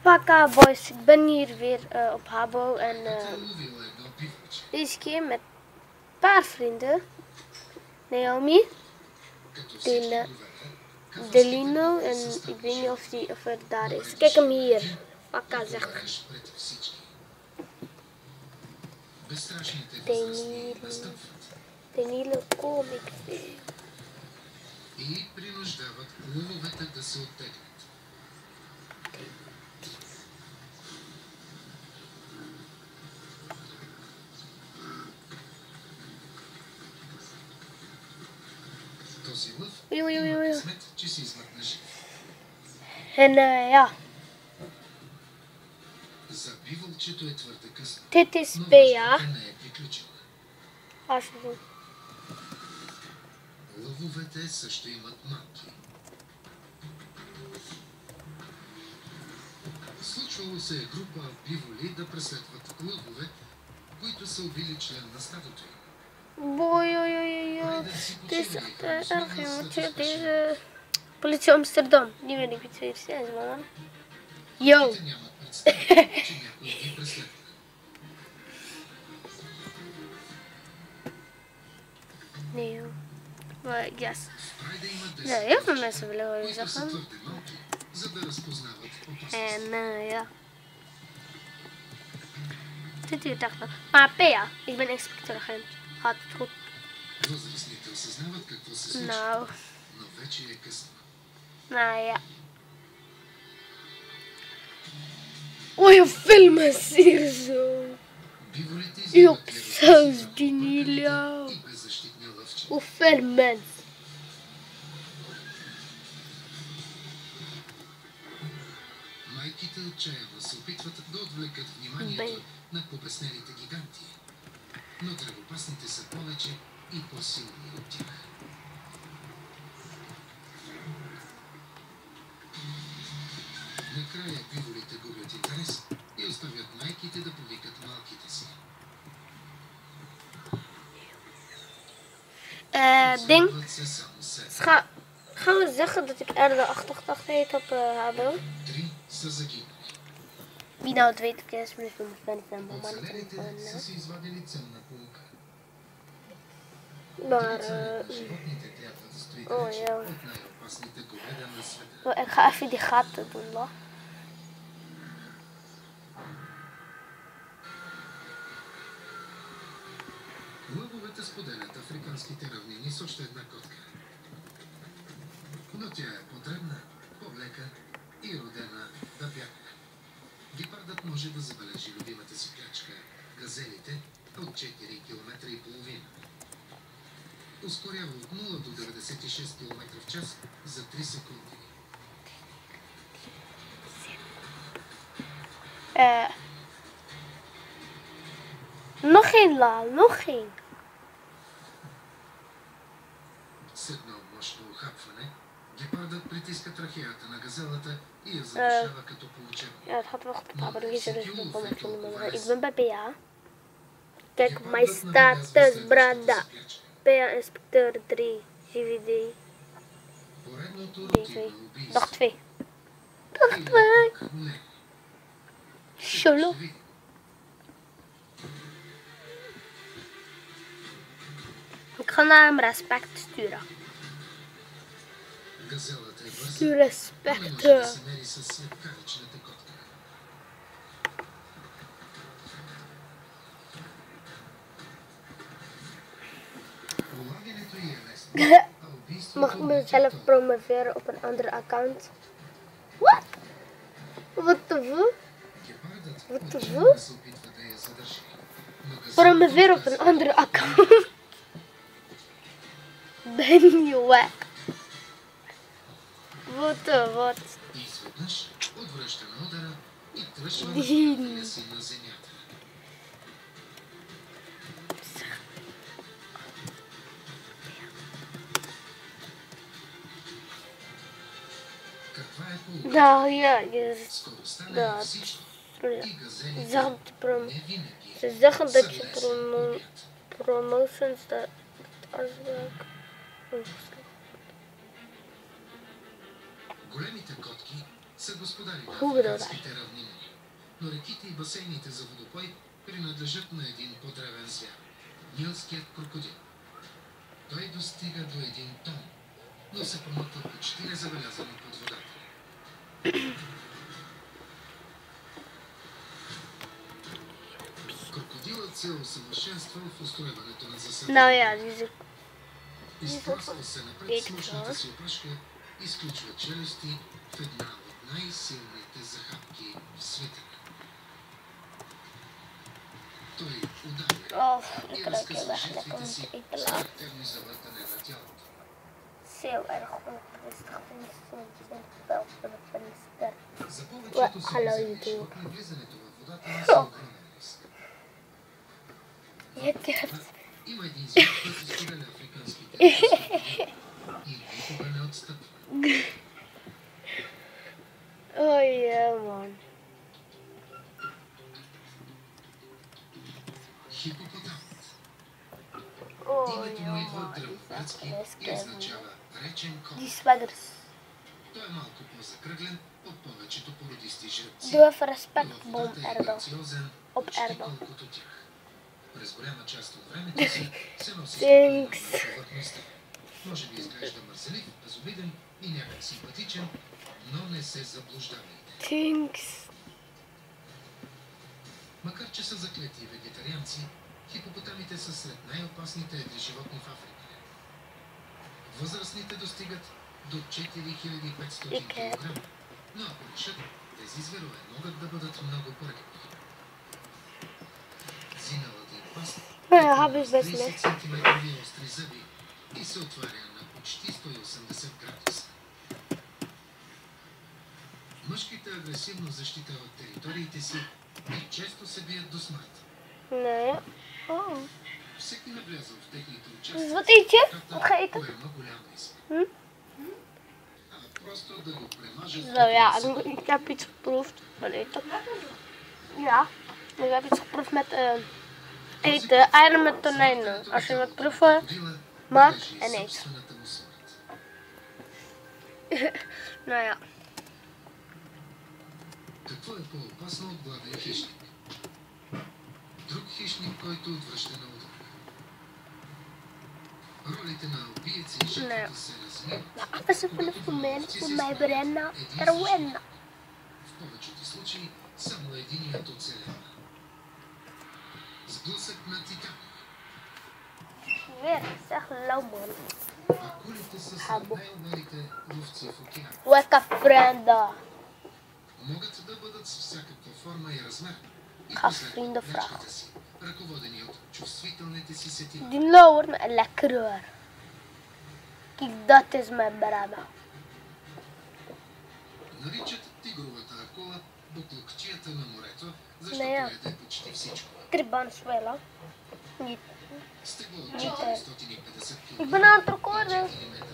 Pakka boys, ik ben hier weer op Habbo en deze keer met een paar vrienden. Naomi, Delino en ik weet niet of er daar is. Kijk hem hier, Pakka zegt. Danilo, kom ik weer. И принуждават лъвовете да се оттеглят. Този лъв има късмет, че се измъкнеш. En ja. За биволчето е твърде късно. Dit is Но Bea. връзката не е приключила. Лъвовете също имат малки. Случвало се е група биволи да преследват лъвове, които са убили член на стадото им. Het is echt erg, jongen. Deze politie Amsterdam. Die weet ik niet wie het is, man. Yo. Те нямат представа, че някой ги преследва. Nee, joh. Maar yes. В Прайда има 10 Ja, heel veel mensen willen horen които са zeggen. твърде малки, за да разпознават опасност. En ja. Dit hier dacht ik. Maar Bea, ik ben inspecteur-agent. Gaat het goed? Възрастните осъзнават какво се случва, Nou, но вече е късно. nou ja. Oh, je filmen hier zo. Биволите Jo, изливат saus ядовити die води Nilio. и беззащитни лъвчета. Hoeveel mensen? Майките отчаяно се опитват да отвлекат вниманието на побеснелите гиганти, но древопасните са повече и по-силни от тях. Накрая биволите губят интерес и оставят майките да повикат малките си. Ding. Остават се само себе. Gaan we zeggen dat ik er de 88 heet op Habbo? 3 са загинали. Wie nou het weet, ik is mijn fan van mama. Оцелелите са си извадили ценна полука. Maar, Животните трябва да стоите oh вече ja. от най-опасните говеда на света. Ik ga even die gaten doen, hoor. Лъвовете споделят африканските равнини с още една котка. Но тя е по-дребна, по-лека и родена да бяга. Гепардът може да забележи любимата си клячка, газелите, от 4 км и половина. Ускорява от 0 до 96 км в час за 3 секунди. Nog geen lal, nog geen. С едно мощно ухапване, гепардът притиска трахеята на газелата и я задушава като по учебник. Ja, het gaat wel goed, papa. Dan is er dus een bommetje in de moeder. Ik ben bij Bea. Kijk op mijn status, brada. Bea inspecteur 3, GVD. Поредното DV. рутинно убийство. Dag 2. Dag Или 2. пък не. Solo. Ще видим. Ik ga naar hem respect sturen. Газелата е бърза, Stuur но не respect. може да се мери с светкавичната котка. Улавянето й е лесно, а убийството Mag ik mezelf promoveren op een ander account? What? What the fuck? гепардът What the отчаяно fuck? се опитва да я задържи. Но газелата Promoveren op een отказва. andere account. Ben je wack? What the what? И изведнъж отвръща на удара и тръщва на Дин. приятеля си на земята. Каква е полуката? Nou ja, je Скоростта не е dat. всичко. И газелите не винаги Ze zeggen dat са je лесни да убият. promotions dat als welk. Големите котки са господари на Хубаво да африканските равнини, но реките и басейните за водопой принадлежат на един по-древен звяр – нилският крокодил. Той достига до 1 тон, но се промъква почти незабелязано под водата. Крокодилът се усъвършенства в устройването на засадите. Да, я, Изтласква се напред с мощната си опръшка и изключва челюсти в една от най-силните захапки в света. Той ударя и разкъсва жертвите си с характерно завъртане на тялото. За повечето си животни влизането в водата не са огромен риск. Има един звяр, който споделя африканските рискове и никога не отстъпва. Ой, ман. Хипопотамът. Ой, Името му идва от древногръцки и означава речен кон. Той е малко по-закръглен от повечето породисти жребци. Doe even respect Но bom водата е Erdo. грациозен Op почти Erdo. колкото тях. През голяма част от времето си се носи Thanks. спокойно на повърхността. Може би изглежда мързелив, безобиден и някак симпатичен, но не се заблуждавайте. Thanks. Макар че са заклети вегетарианци, хипопотамите са сред най-опасните едри животни в Африка. Възрастните достигат до 4500 кг, но ако решат, тези зверове могат да бъдат много коректни. Зиналата им паст Habe ich 30 besser. см остри зъби и се отваря на почти 180 градуса. Мъжките агресивно защитават териториите си и често се бият до смърт. Nee. Oh. Всеки навлязъл в техните участъци Wat eet je? Wat ga je eten? поема голям риск. Просто да го премажат Zo ja, ik heb iets geproefd met eten. Ja, ik heb iets geproefd met eten. Eieren met tonijnen. Als je wilt proeven, maak en eet. Nou ja. Какво е по-опасно от гладен хищник? Друг хищник, който отвръща на удар. Ролите на убиец и жертвата се размиват. Even ze van de moment voor mij brengen er winnen. В повечето случаи само единият оцелява. Сблъсък на титан. Weer, zeg lauw man. Акулите са сред най-умелите ловци в океана. Weka vrienden. Могат да бъдат с всякаква форма и размер. И Ga последват vrienden плячката vragen. си, ръководени от чувствителните си сетива. Die lauw wordt me lekkerder. Kijk, dat is mijn brada. Наричат тигровата акула буклукчията на морето, защото Не, яде почти всичко. Трибан свела. Niet. Стегло от Niet, 450 кг. Ik ben aan het recorden.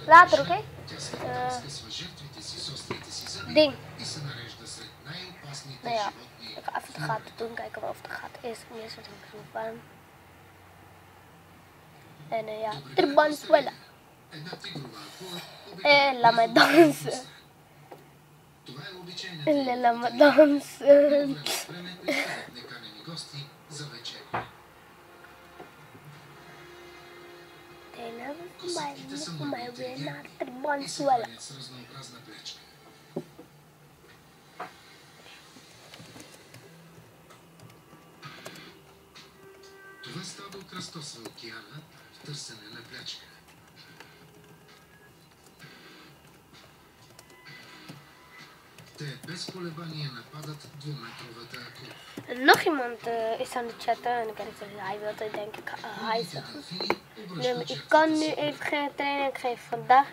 Later, oké? Тя се разкъсва жертвите си с острите си зъби Ding. и се нарежда сред най-опасните Nou ja, животни. ik ga even de gaten doen, kijken of de gaten is. Eerst wat ik warm. En ja, Добре, Tribban swella. една тигрова акула La me dansen. Това е обичайната La me dansen. време пристават неканени гости за вечеря. Косатите са много интелигентни и се хранят с разнообразна плячка. Това стадо кръстосва океана в търсене на плячка. Те без колебание нападат двуметровата акула. Nog iemand is aan het chatten en ik kan niet zeggen, hij wil het denk ik hij Морските zeggen. делфини Nee, обръщат maar ik жертвите kan nu си. even geen training geven vandaag.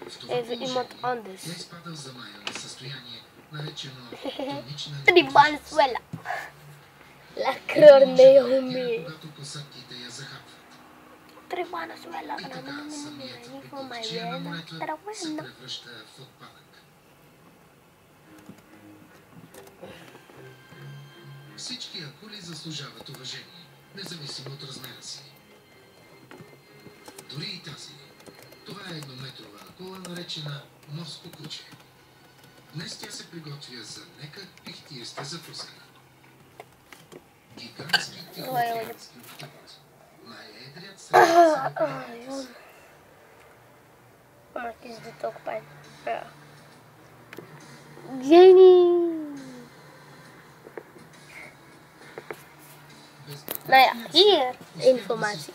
В това Even iemand положение anders. тя изпада в замаяно състояние, наречено тонична Tribban неподвижност. swella. Не Lekker може да реагира, Naomi. когато косатките я захапват. Tribban swella. И така самият Niet voor mij пикотчия на winnen. морето Er се winnen. превръща в отпадък. Всички акули заслужават уважение, независимо от размера си. Дори и тази. Това е еднометрова акула, наречена морско куче. Днес тя се приготвя за нека пихтиеста закуска. Гигантски тихоокеански октопод. Най-едрият сред средиземноморските. Ама ти за толкова пай. Гени! Nou ja, hier informatie.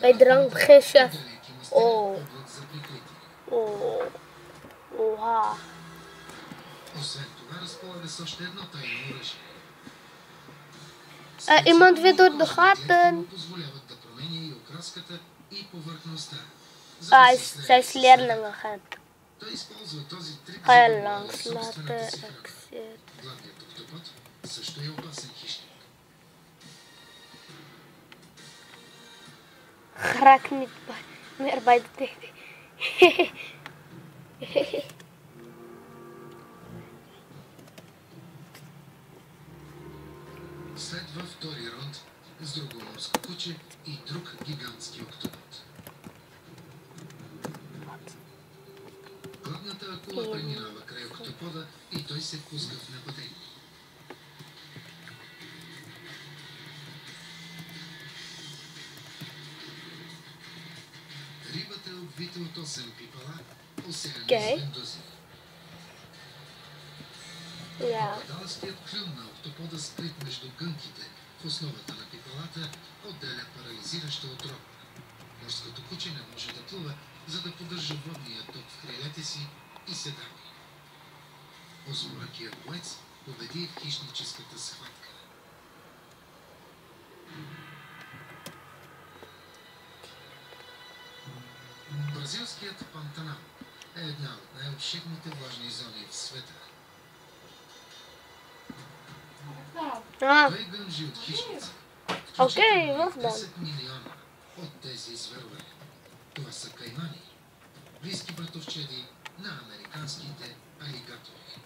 Bij drankchef. Oh. Oh. Oha. Iemand weer door de gaten. Zij is leerlingen gaan. Ga je langs laten exit. Raak niet meer bij de tv. Следва втори раунд с друго морско куче и друг гигантски октопод. Гладната акула преминава край октопода и той се пуска в нападение. Рибата е обвита от 8 пипала, осеяни с вендузи. Падаластият клюн на октопода, скрит между гънките в основата на пипалата, отделя парализираща отрова. Морското куче не може да плува, за да поддържа водния ток в крилете си и се дави. Осморъкият боец победи в хищническата схватка. Бразилският Пантанал е една от най-обширните влажни зони в света. Той гъмжи от хищници. Включително 10 милиона от тези зверове. Това са каймани, близки братовчеди на американските алигатори.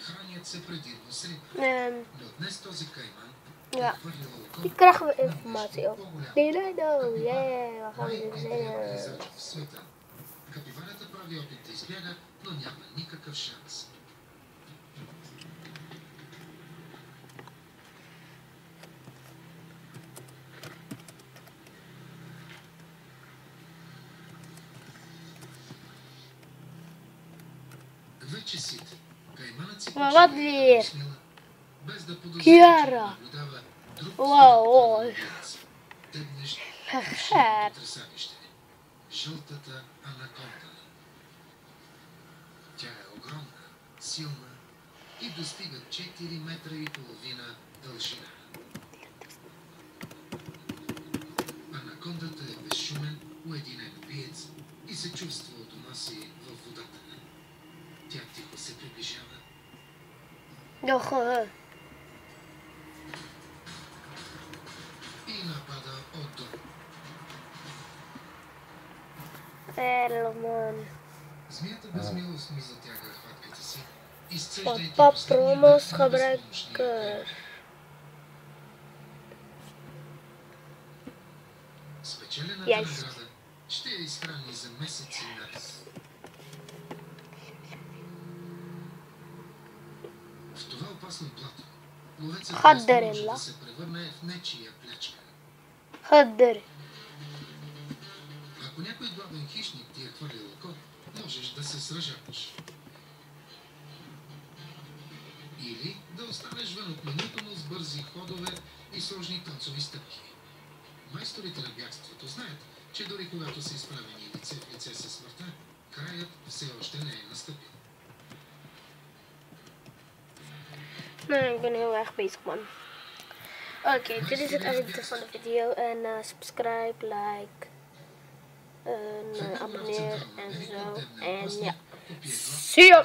Хранят се предимно с риба, но днес този кайман Ja, die krijgen we informatie op. Nee, we gaan weer zien. Капибарата прави опит да избяга, но няма никакъв шанс. Вече сит. Кайманът си почва без да подозира, че наблюдава друг светът. Тебнещ, потресавище. Жълтата анаконда. Тя е огромна, силна и достига 4,5 метра дължина. Анакондата е безшумен, уединен биец и се чувства у дома си във водата. Тя тихо се приближава и напада отдолу. Змията безмилостно затяга хватката си, изцеждайки последния възможния. Спечелената награда ще я изхрани за месеци наред. В това опасно плато ловецът може да се превърне в нечия плячка. Ако някой главен хищник ти е хвърлил око, можеш да се сражаваш. Или да останеш вън от менюто му с бързи ходове и сложни танцови стъпки. Майсторите на бягството знаят, че дори когато са изправени лице в лице със смъртта, краят все още не е настъпил. Ik ben heel erg bezig, man. Oké, dit is het einde van de video. En subscribe, like, en abonneer en zo. En ja, see you!